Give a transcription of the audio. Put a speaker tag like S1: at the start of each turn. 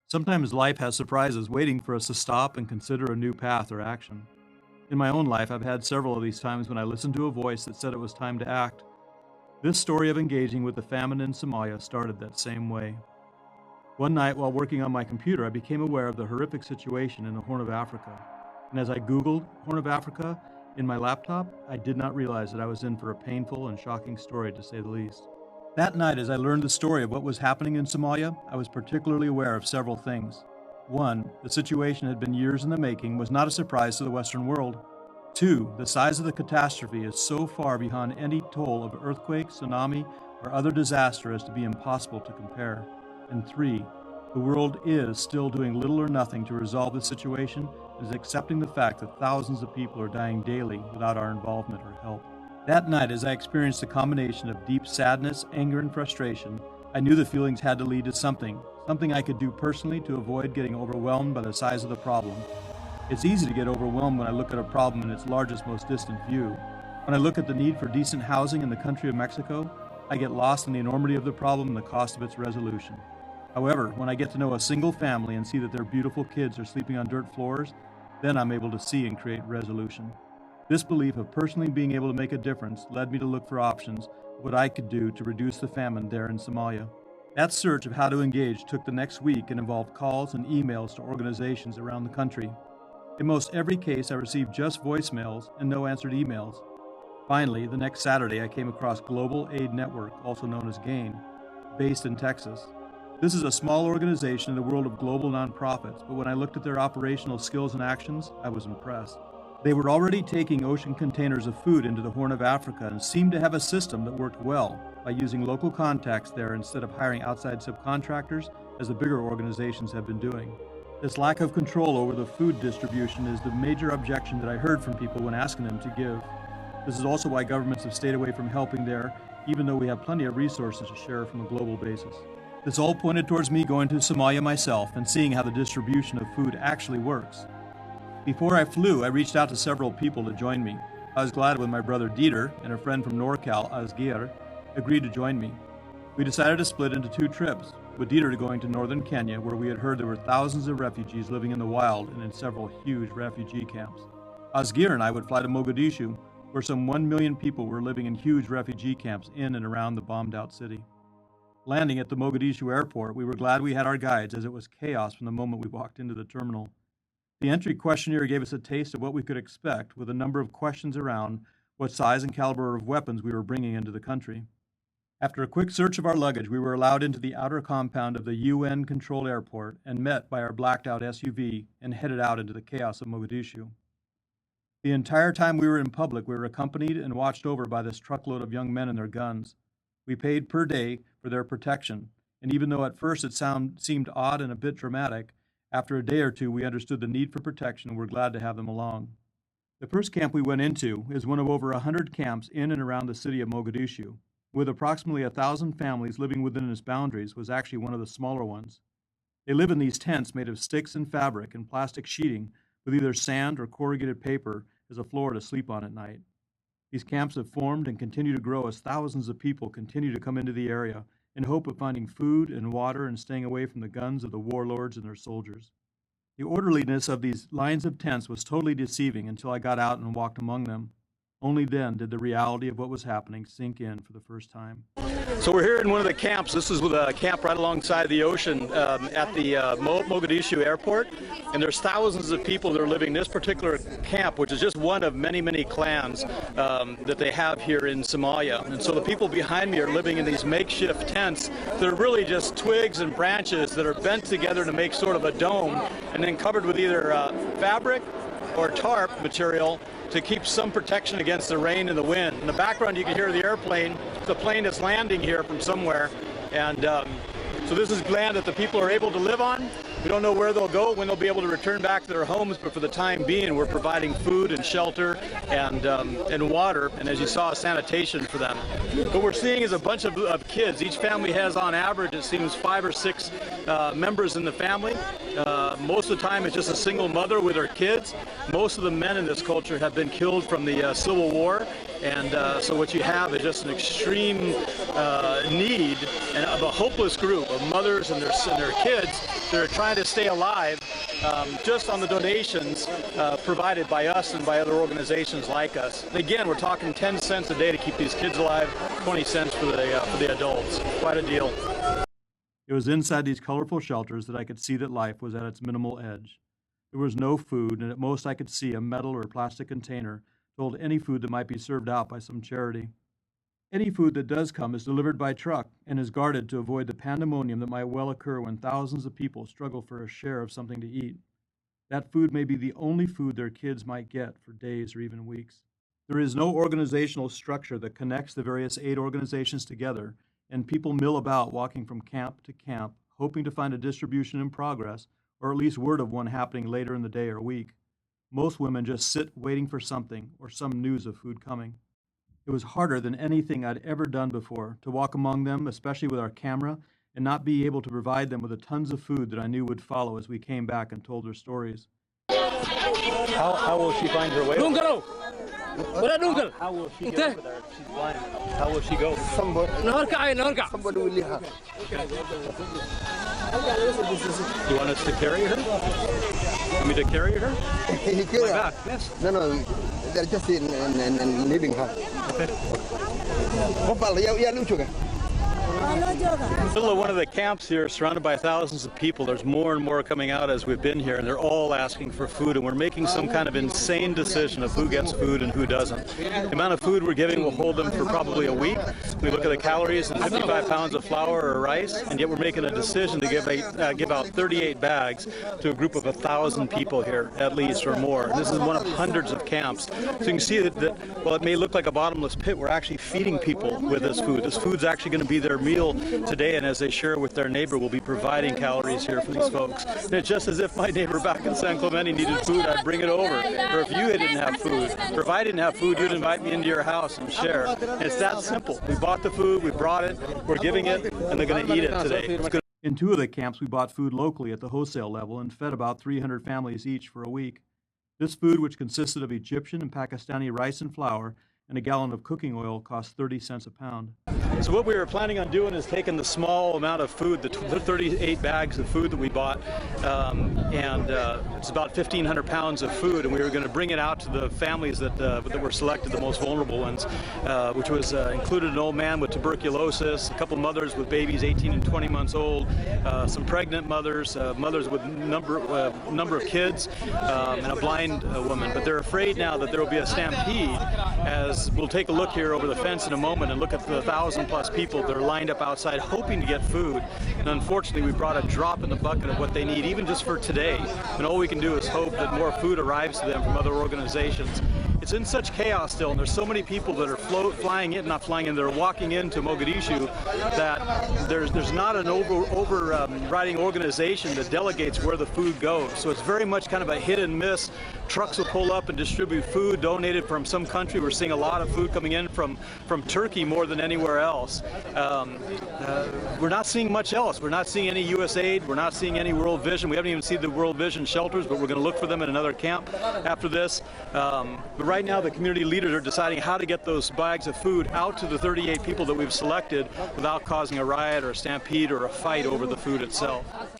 S1: Sometimes life has surprises waiting for us to stop and consider a new path or action. In my own life, I've had several of these times when I listened to a voice that said it was time to act. This story of engaging with the famine in Somalia started that same way. One night while working on my computer, I became aware of the horrific situation in the Horn of Africa. And as I Googled Horn of Africa in my laptop, I did not realize that I was in for a painful and shocking story, to say the least. That night, as I learned the story of what was happening in Somalia, I was particularly aware of several things. One, the situation had been years in the making, was not a surprise to the Western world. Two, the size of the catastrophe is so far beyond any toll of earthquake, tsunami, or other disaster as to be impossible to compare. And three, the world is still doing little or nothing to resolve the situation and is accepting the fact that thousands of people are dying daily without our involvement or help. That night, as I experienced a combination of deep sadness, anger, and frustration, I knew the feelings had to lead to something I could do personally to avoid getting overwhelmed by the size of the problem. It's easy to get overwhelmed when I look at a problem in its largest, most distant view. When I look at the need for decent housing in the country of Mexico, I get lost in the enormity of the problem and the cost of its resolution. However, when I get to know a single family and see that their beautiful kids are sleeping on dirt floors, then I'm able to see and create resolution. This belief of personally being able to make a difference led me to look for options, what I could do to reduce the famine there in Somalia. That search of how to engage took the next week and involved calls and emails to organizations around the country. In most every case, I received just voicemails and no answered emails. Finally, the next Saturday, I came across Global Aid Network, also known as GAIN, based in Texas. This is a small organization in the world of global nonprofits, but when I looked at their operational skills and actions, I was impressed. They were already taking ocean containers of food into the Horn of Africa and seemed to have a system that worked well by using local contacts there instead of hiring outside subcontractors, as the bigger organizations have been doing. This lack of control over the food distribution is the major objection that I heard from people when asking them to give. This is also why governments have stayed away from helping there, even though we have plenty of resources to share from a global basis. This all pointed towards me going to Somalia myself and seeing how the distribution of food actually works. Before I flew, I reached out to several people to join me. I was glad when my brother Dieter and a friend from NorCal, Asgir, agreed to join me. We decided to split into two trips, with Dieter going to northern Kenya, where we had heard there were thousands of refugees living in the wild and in several huge refugee camps. Asgir and I would fly to Mogadishu, where some 1 million people were living in huge refugee camps in and around the bombed-out city. Landing at the Mogadishu airport, we were glad we had our guides, as it was chaos from the moment we walked into the terminal. The entry questionnaire gave us a taste of what we could expect, with a number of questions around what size and caliber of weapons we were bringing into the country. After a quick search of our luggage, we were allowed into the outer compound of the UN-controlled airport and met by our blacked-out SUV and headed out into the chaos of Mogadishu. The entire time we were in public, we were accompanied and watched over by this truckload of young men and their guns. We paid per day for their protection, and even though at first it seemed odd and a bit dramatic, after a day or two we understood the need for protection and were glad to have them along. The first camp we went into is one of over 100 camps in and around the city of Mogadishu. With approximately 1,000 families living within its boundaries, was actually one of the smaller ones. They live in these tents made of sticks and fabric and plastic sheeting with either sand or corrugated paper as a floor to sleep on at night. These camps have formed and continue to grow as thousands of people continue to come into the area in hope of finding food and water and staying away from the guns of the warlords and their soldiers. The orderliness of these lines of tents was totally deceiving until I got out and walked among them. Only then did the reality of what was happening sink in for the first time.
S2: So we're here in one of the camps. This is with a camp right alongside the ocean at the Mogadishu airport. And there's thousands of people that are living in this particular camp, which is just one of many, many clans that they have here in Somalia. And so the people behind me are living in these makeshift tents that are really just twigs and branches that are bent together to make sort of a dome and then covered with either fabric or tarp material to keep some protection against the rain and the wind. In the background you can hear the airplane, the plane that's landing here from somewhere. And so this is land that the people are able to live on. We don't know where they'll go, when they'll be able to return back to their homes, but for the time being we're providing food and shelter and water, and as you saw, sanitation for them. What we're seeing is a bunch of kids. Each family has on average, it seems, 5 or 6 members in the family. Most of the time it's just a single mother with her kids. Most of the men in this culture have been killed from the Civil War, And so what you have is just an extreme need and of a hopeless group of mothers and their kids that are trying to stay alive just on the donations provided by us and by other organizations like us. And again, we're talking 10 cents a day to keep these kids alive, 20 cents for the adults. Quite a deal.
S1: It was inside these colorful shelters that I could see that life was at its minimal edge. There was no food, and at most I could see a metal or plastic container to hold any food that might be served out by some charity. Any food that does come is delivered by truck and is guarded to avoid the pandemonium that might well occur when thousands of people struggle for a share of something to eat. That food may be the only food their kids might get for days or even weeks. There is no organizational structure that connects the various aid organizations together, and people mill about walking from camp to camp, hoping to find a distribution in progress, or at least word of one happening later in the day or week. Most women just sit waiting for something or some news of food coming. It was harder than anything I'd ever done before to walk among them, especially with our camera, and not be able to provide them with the tons of food that I knew would follow as we came back and told their stories.
S2: How will she find her way? How will she get over there? She's blind. How will she go?
S3: Somebody will leave her.
S2: You want us to carry her? Want me to carry her?
S3: My
S2: back, yes.
S3: No, they're just in leaving her. Okay.
S2: Middle of one of the camps here, surrounded by thousands of people. There's more and more coming out as we've been here, and they're all asking for food, and we're making some kind of insane decision of who gets food and who doesn't. The amount of food we're giving will hold them for probably a week. We look at the calories and 55 pounds of flour or rice, and yet we're making a decision to give out 38 bags to a group of 1,000 people here, at least, or more. And this is one of hundreds of camps. So you can see that while it may look like a bottomless pit, we're actually feeding people with this food. This food's actually going to be their meal today, and as they share with their neighbor, we'll be providing calories here for these folks. And it's just as if my neighbor back in San Clemente needed food, I'd bring it over. Or if you didn't have food, or if I didn't have food, you'd invite me into your house and share. And it's that simple. We bought the food, we brought it, we're giving it, and they're going to eat it today.
S1: In two of the camps, we bought food locally at the wholesale level and fed about 300 families each for a week. This food, which consisted of Egyptian and Pakistani rice and flour, and a gallon of cooking oil, cost 30 cents a pound.
S2: So what we were planning on doing is taking the small amount of food, the 38 bags of food that we bought, and it's about 1,500 pounds of food, and we were going to bring it out to the families that were selected, the most vulnerable ones, which was included an old man with tuberculosis, a couple mothers with babies 18 and 20 months old, some pregnant mothers, mothers with number of kids, and a blind woman. But they're afraid now that there will be a stampede, as we'll take a look here over the fence in a moment and look at the 1,000+ people that are lined up outside hoping to get food. And unfortunately, we brought a drop in the bucket of what they need, even just for today. And all we can do is hope that more food arrives to them from other organizations. It's in such chaos still, and there's so many people that are they're walking into Mogadishu, that there's not an overriding organization that delegates where the food goes. So it's very much kind of a hit and miss. Trucks will pull up and distribute food donated from some country. We're seeing a lot of food coming in from Turkey more than anywhere else. We're not seeing much else. We're not seeing any U.S. aid. We're not seeing any World Vision. We haven't even seen the World Vision shelters, but we're going to look for them in another camp after this. But right now, the community leaders are deciding how to get those bags of food out to the 38 people that we've selected without causing a riot or a stampede or a fight over the food itself.